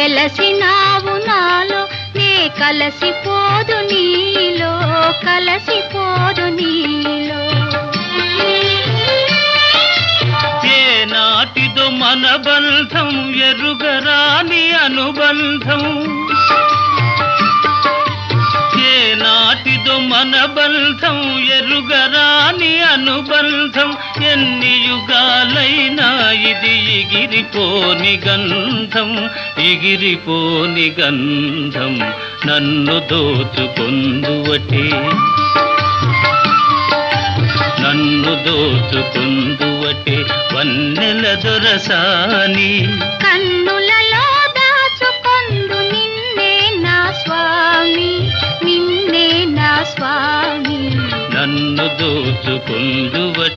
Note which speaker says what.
Speaker 1: వెలసినావు నాలో నే కలసిపోదు నీలో కలసిపోదు నీలో.
Speaker 2: ఏ నాటిదో మన బంధం ఎరుగరాని అనుబంధం, ఏ నాటిదో మన బంధం ఎరుగరాని అనుబంధం. ఎన్ని యుగాలైనా ఇది ఎగిరిపోని గంధం, ఎగిరిపోని గంధం. నన్ను దోచుకొందువటే, నన్ను దోచుకొందువటే వన్నెల దొరసాని.
Speaker 1: కన్నులలో దాచుకొందు నిన్నే నా స్వామి, నిన్నే నా స్వామి.
Speaker 2: నన్ను దోచుకొందువటే